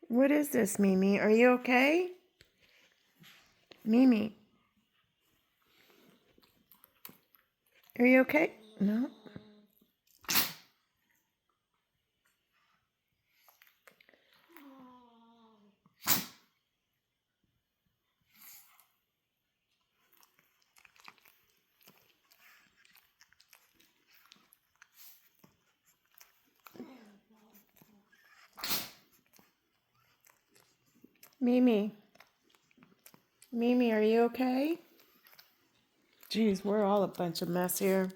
What is this, Mimi? Are you okay? Mimi, are you okay? No. Mimi. Mimi, are you okay? Geez, we're all a bunch of mess here.